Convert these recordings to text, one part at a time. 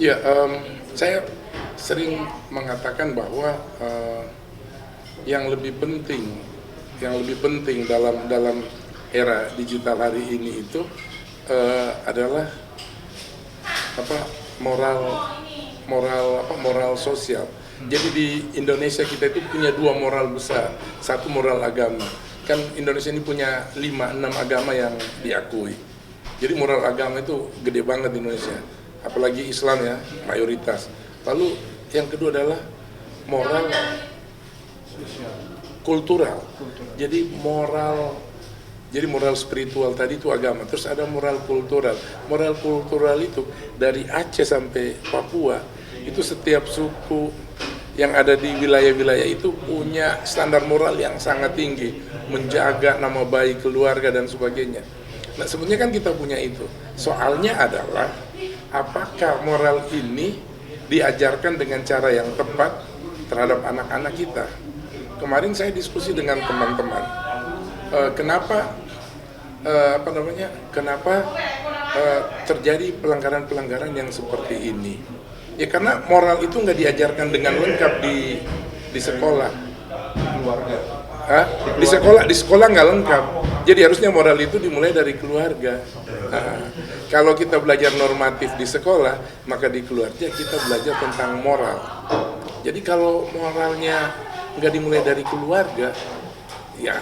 Ya, saya sering mengatakan bahwa yang lebih penting, dalam era digital hari ini itu adalah apa moral sosial. Jadi di Indonesia kita itu punya dua moral besar, satu moral agama. Kan Indonesia ini punya 5-6 agama yang diakui. Jadi moral agama itu gede banget di Indonesia, apalagi Islam ya, mayoritas. Lalu yang kedua adalah moral kultural. Jadi moral spiritual tadi itu agama. Terus ada moral kultural. Moral kultural itu dari Aceh sampai Papua, itu setiap suku yang ada di wilayah-wilayah itu punya standar moral yang sangat tinggi, menjaga nama baik keluarga dan sebagainya. Nah, sebenarnya kan kita punya itu. Soalnya adalah apakah moral ini diajarkan dengan cara yang tepat terhadap anak-anak kita? Kemarin saya diskusi dengan teman-teman, kenapa terjadi pelanggaran-pelanggaran yang seperti ini? Ya karena moral itu nggak diajarkan dengan lengkap di sekolah. Keluarga. Di sekolah nggak lengkap. Jadi harusnya moral itu dimulai dari keluarga. Kalau kita belajar normatif di sekolah, maka di keluarga kita belajar tentang moral. Jadi kalau moralnya nggak dimulai dari keluarga, ya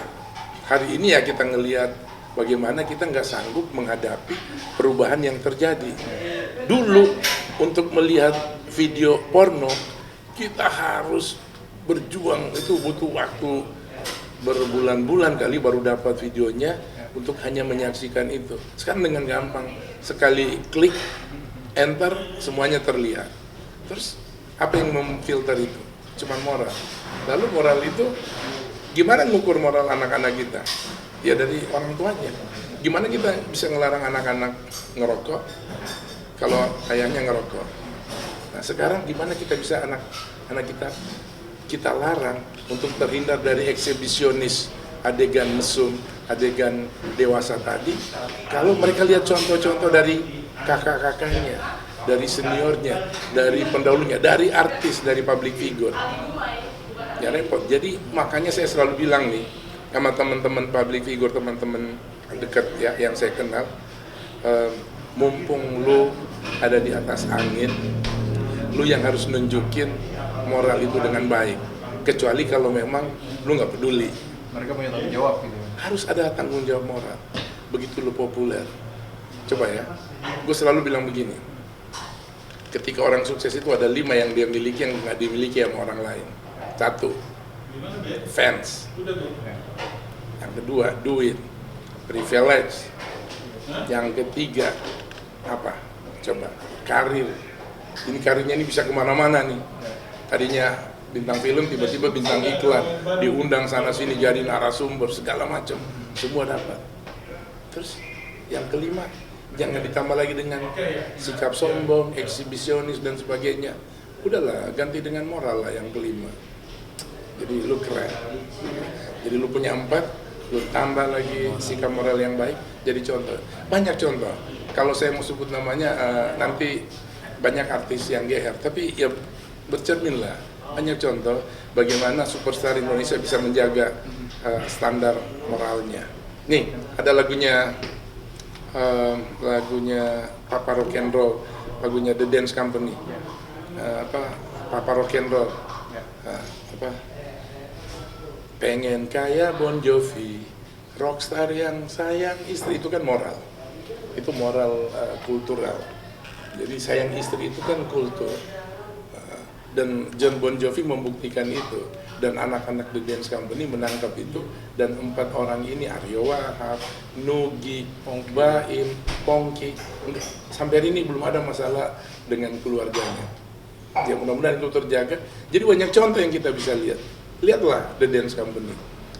hari ini ya kita ngelihat bagaimana kita nggak sanggup menghadapi perubahan yang terjadi. Dulu untuk melihat video porno kita harus berjuang, itu butuh waktu berbulan-bulan kali baru dapat videonya untuk hanya menyaksikan itu. Sekarang dengan gampang, sekali klik enter semuanya terlihat. Terus apa yang memfilter itu? Cuman moral. Lalu moral itu gimana ngukur moral anak-anak kita? Ya dari orang tuanya. Gimana kita bisa ngelarang anak-anak ngerokok kalau ayahnya ngerokok? Nah sekarang gimana kita bisa anak-anak kita larang untuk terhindar dari eksibisionis adegan mesum, adegan dewasa tadi, kalau mereka lihat contoh-contoh dari kakak-kakaknya, dari seniornya, dari pendahulunya, dari artis, dari public figure, ya repot. Jadi makanya saya selalu bilang nih sama teman-teman public figure, teman-teman dekat ya yang saya kenal, mumpung lu ada di atas angin, lu yang harus nunjukin moral itu dengan baik. Kecuali kalau memang lu nggak peduli. Mereka punya tanggung jawab gitu. Harus ada tanggung jawab moral. Begitu lu populer. Coba ya, gue selalu bilang begini. Ketika orang sukses itu ada 5 yang dia miliki yang nggak dimiliki sama orang lain. 1, fans. Yang kedua, duit, privilege. Yang ketiga, apa? Coba, karir. Ini karirnya ini bisa kemana-mana nih. Tadinya bintang film, tiba-tiba bintang iklan, diundang sana sini jadi narasumber segala macam, semua dapat. Terus yang kelima, jangan ditambah lagi dengan sikap sombong, eksibisionis dan sebagainya. Udahlah, ganti dengan moral lah yang kelima. Jadi lu keren. Jadi lu punya 4, lu tambah lagi sikap moral yang baik, jadi contoh. Banyak contoh. Kalau saya mau sebut namanya nanti banyak artis yang GR, tapi ya bercermin lah. Banyak contoh bagaimana superstar Indonesia bisa menjaga standar moralnya. Nih, ada lagunya Papa Rock and Roll, lagunya The Dance Company. Papa Rock and Roll. Pengen kaya Bon Jovi, rockstar yang sayang istri, itu kan moral. Itu moral kultural. Jadi sayang istri itu kan kultur. Dan John Bon Jovi membuktikan itu, dan anak-anak The Dance Company menangkap itu, dan 4 orang ini, Aryo Wahab, Nugi, Baim, Pongki, sampai hari ini belum ada masalah dengan keluarganya. Ya mudah-mudahan itu terjaga. Jadi banyak contoh yang kita bisa lihat. Lihatlah The Dance Company.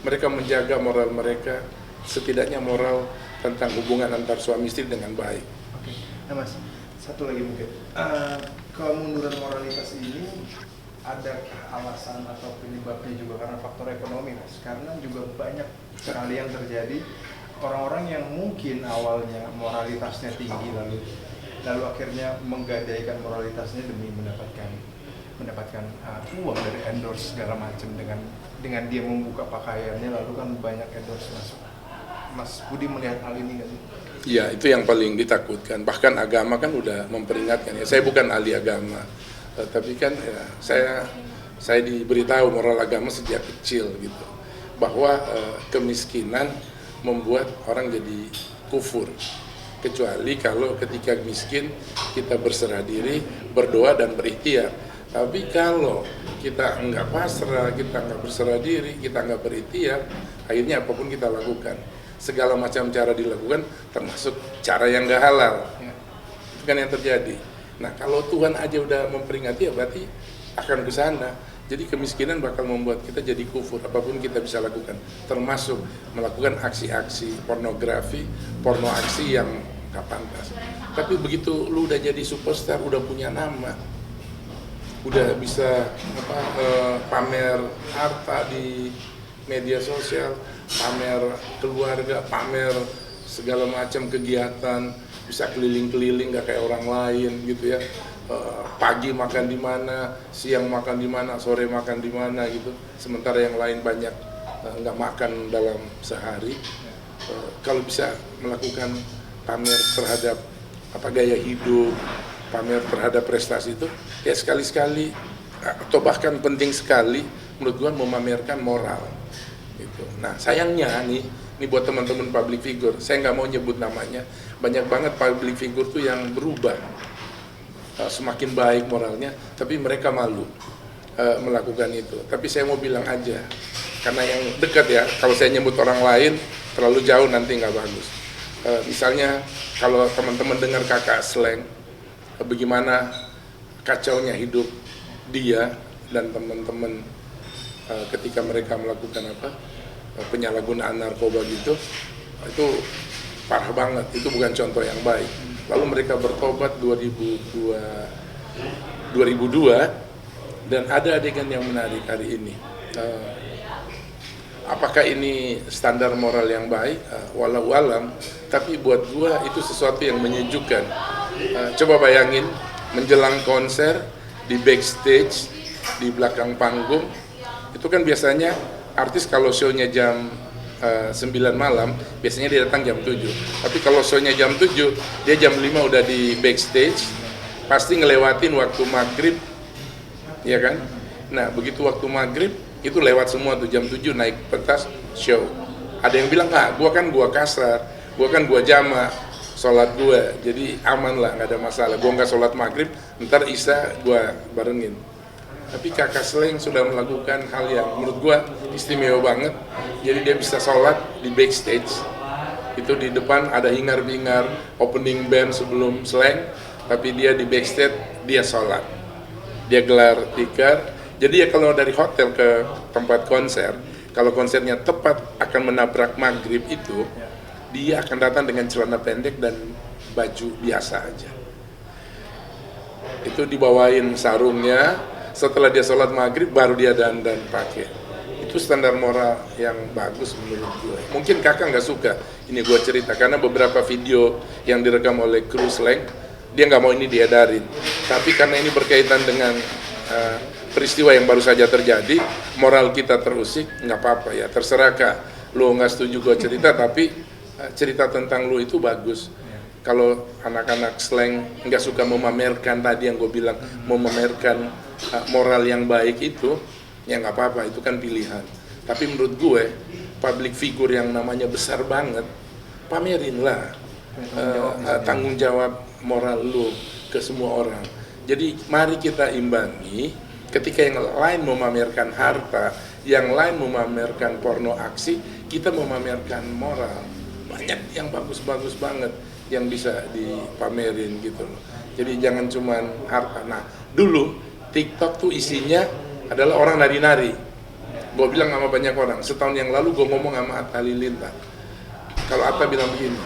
Mereka menjaga moral mereka, setidaknya moral tentang hubungan antar suami istri dengan baik. Oke. Nah Mas, satu lagi mungkin. Kemunduran moralitas ini ada alasan atau penyebabnya juga karena faktor ekonomi, Mas? Karena juga banyak sekali yang terjadi orang-orang yang mungkin awalnya moralitasnya tinggi lalu lalu akhirnya menggadaikan moralitasnya demi mendapatkan uang dari endorse segala macam, dengan dia membuka pakaiannya lalu kan banyak endorse masuk. Mas Budi melihat hal ini nggak sih? Ya, itu yang paling ditakutkan. Bahkan agama kan udah memperingatkan ya. Saya bukan ahli agama, tapi kan ya, saya diberitahu moral agama sejak kecil gitu, bahwa kemiskinan membuat orang jadi kufur. Kecuali kalau ketika miskin kita berserah diri, berdoa dan berikhtiar. Tapi kalau kita enggak pasrah, kita enggak berserah diri, kita enggak berikhtiar, akhirnya apapun kita lakukan, segala macam cara dilakukan, termasuk cara yang enggak halal. Itu kan yang terjadi. Nah, kalau Tuhan aja udah memperingati, ya berarti akan ke sana. Jadi kemiskinan bakal membuat kita jadi kufur, apapun kita bisa lakukan, termasuk melakukan aksi-aksi pornografi, porno aksi yang gak pantas. Tapi begitu lu udah jadi superstar, udah punya nama, udah bisa pamer harta di media sosial, pamer keluarga, pamer segala macam kegiatan, bisa keliling-keliling gak kayak orang lain gitu ya. Pagi makan di mana, siang makan di mana, sore makan di mana gitu. Sementara yang lain banyak nggak makan dalam sehari. Kalau bisa melakukan pamer terhadap gaya hidup, pamer terhadap prestasi itu, ya sekali-sekali atau bahkan penting sekali menurut gua memamerkan moral. Gitu. Nah sayangnya nih buat teman-teman public figure, saya nggak mau nyebut namanya, banyak banget public figure tuh yang berubah. Semakin baik moralnya, tapi mereka malu melakukan itu. Tapi saya mau bilang aja, karena yang dekat ya, kalau saya nyebut orang lain terlalu jauh nanti nggak bagus. Misalnya kalau teman-teman dengar kakak Sleng, bagaimana kacaunya hidup dia dan teman-teman ketika mereka melakukan penyalahgunaan narkoba gitu, itu parah banget, itu bukan contoh yang baik. Lalu mereka bertobat 2002 dan ada adegan yang menarik hari ini. Apakah ini standar moral yang baik? Walau alam, tapi buat gua itu sesuatu yang menyejukkan. Coba bayangin menjelang konser di backstage, di belakang panggung, itu kan biasanya artis kalau show-nya jam 9 malam, biasanya dia datang jam 7. Tapi kalau show-nya jam 7, dia jam 5 udah di backstage, pasti ngelewatin waktu maghrib, ya kan? Nah, begitu waktu maghrib, itu lewat semua tuh, jam 7 naik pentas, show. Ada yang bilang, gua kasar, gua jama, sholat gua, jadi aman lah, nggak ada masalah. Gua nggak sholat maghrib, ntar isya gua barengin. Tapi kakak Sleng sudah melakukan hal yang menurut gua istimewa banget. Jadi dia bisa sholat di backstage. Itu di depan ada hingar-bingar opening band sebelum Sleng, tapi dia di backstage dia sholat. Dia gelar tikar. Jadi ya kalau dari hotel ke tempat konser, kalau konsernya tepat akan menabrak maghrib itu, dia akan datang dengan celana pendek dan baju biasa aja. Itu dibawain sarungnya. Setelah dia sholat maghrib baru dia dandan pakai. Itu standar moral yang bagus menurut gue. Mungkin kakak nggak suka ini gue cerita karena beberapa video yang direkam oleh kru Sleng dia nggak mau ini diedarin. Tapi karena ini berkaitan dengan peristiwa yang baru saja terjadi, moral kita terusik, nggak apa-apa ya. Terserah kak, lo nggak setuju gue cerita, tapi cerita tentang lo itu bagus. Kalau anak-anak Sleng nggak suka memamerkan tadi yang gue bilang, memamerkan moral yang baik itu, ya nggak apa-apa, itu kan pilihan. Tapi menurut gue, public figure yang namanya besar banget, pamerin lah tanggung jawab moral lu ke semua orang. Jadi mari kita imbangi, ketika yang lain memamerkan harta, yang lain memamerkan porno aksi, kita memamerkan moral. Banyak yang bagus-bagus banget yang bisa dipamerin gitu loh. Jadi jangan cuman harta. Nah, dulu TikTok tuh isinya adalah orang nari-nari. Gue bilang sama banyak orang, setahun yang lalu gue ngomong sama Atta Halilintar. Kalau Atta bilang begini,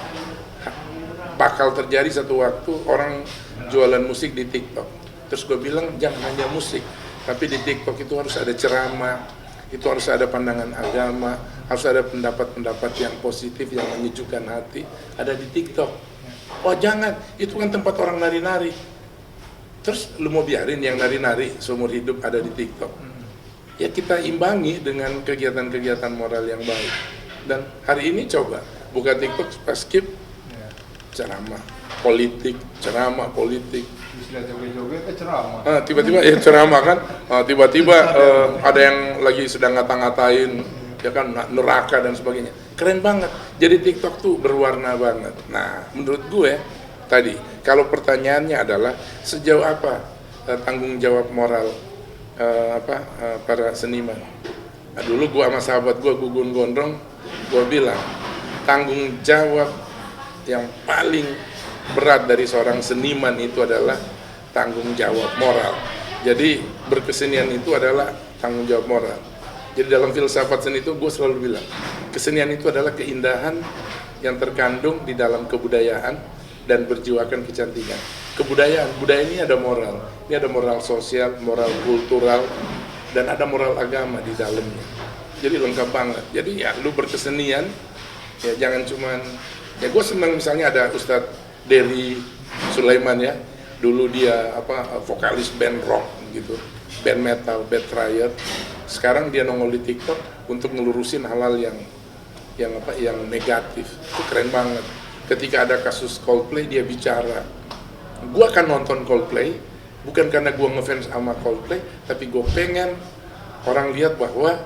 bakal terjadi satu waktu orang jualan musik di TikTok. Terus gue bilang jangan hanya musik, tapi di TikTok itu harus ada ceramah, itu harus ada pandangan agama, harus ada pendapat-pendapat yang positif, yang menyejukkan hati, ada di TikTok. Oh jangan, itu kan tempat orang nari-nari. Terus lu mau biarin yang nari-nari seumur hidup ada di TikTok? Ya kita imbangi dengan kegiatan-kegiatan moral yang baik. Dan hari ini coba buka TikTok, pas skip ceramah politik, Bisa joget-joget ceramah. Tiba-tiba ya ceramah kan, tiba-tiba ada yang lagi sedang ngata-ngatain ya kan neraka dan sebagainya. Keren banget. Jadi TikTok tuh berwarna banget. Nah, menurut gue tadi kalau pertanyaannya adalah sejauh apa tanggung jawab moral para seniman. Nah, dulu gue sama sahabat gue Gugun Gondrong, gue bilang tanggung jawab yang paling berat dari seorang seniman itu adalah tanggung jawab moral. Jadi berkesenian itu adalah tanggung jawab moral. Jadi dalam filsafat seni itu gue selalu bilang kesenian itu adalah keindahan yang terkandung di dalam kebudayaan dan berjiwakan kecantikan. Budaya ini ada moral. Ini ada moral sosial, moral kultural, dan ada moral agama di dalamnya. Jadi lengkap banget. Jadi ya lu berkesenian, ya jangan cuman, ya gue senang misalnya ada Ustadz Dery Sulaiman ya. Dulu dia vokalis band rock gitu, band metal, Bad Riot. Sekarang dia nongol di TikTok untuk ngelurusin hal-hal yang negatif. Itu keren banget. Ketika ada kasus Coldplay dia bicara. Gua akan nonton Coldplay bukan karena gua ngefans sama Coldplay, tapi gua pengen orang lihat bahwa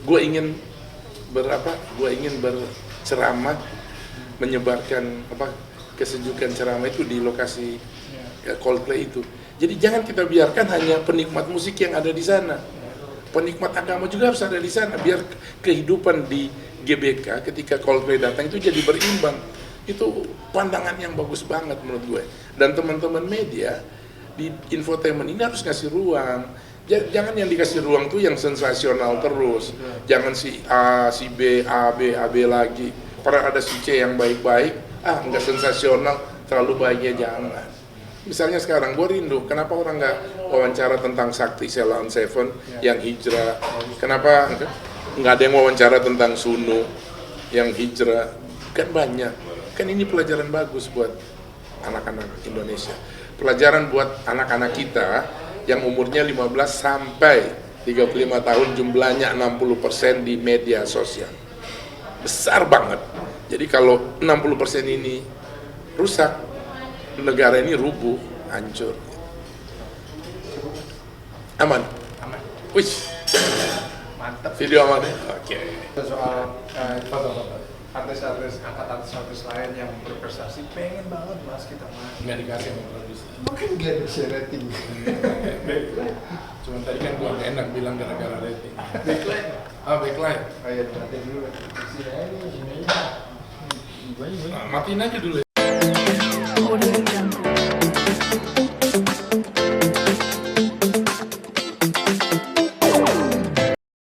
gua ingin berceramah, menyebarkan kesejukan ceramah itu di lokasi Coldplay itu. Jadi jangan kita biarkan hanya penikmat musik yang ada di sana. Penikmat agama juga harus ada di sana, biar kehidupan di GBK ketika Coldplay datang itu jadi berimbang. Itu pandangan yang bagus banget menurut gue. Dan teman-teman media di infotainment ini harus ngasih ruang. Jangan yang dikasih ruang tuh yang sensasional terus. Jangan si A, si B, A, B lagi. Padahal ada si C yang baik-baik, nggak sensasional, terlalu baiknya jangan. Misalnya sekarang gue rindu, kenapa orang nggak wawancara tentang Sakti Selaun Seven yang hijrah? Kenapa nggak ada yang wawancara tentang Sunu yang hijrah? Kan banyak. Kan ini pelajaran bagus buat anak-anak Indonesia. Pelajaran buat anak-anak kita yang umurnya 15 sampai 35 tahun, jumlahnya 60% di media sosial. Besar banget. Jadi kalau 60% ini rusak, negara ini rubuh, hancur. Aman? Aman. Wih, Mantap. video aman ya? Oke. Soal artis-artis lain yang berprestasi pengen banget mas kita mas. Nggak dikasih sama produser. Mungkin gak bisa rating. Cuman tadi kan gua nggak enak bilang gara-gara rating. Backline. Backline. Oh iya nanti dulu. Sini aja. Matiin aja dulu ya.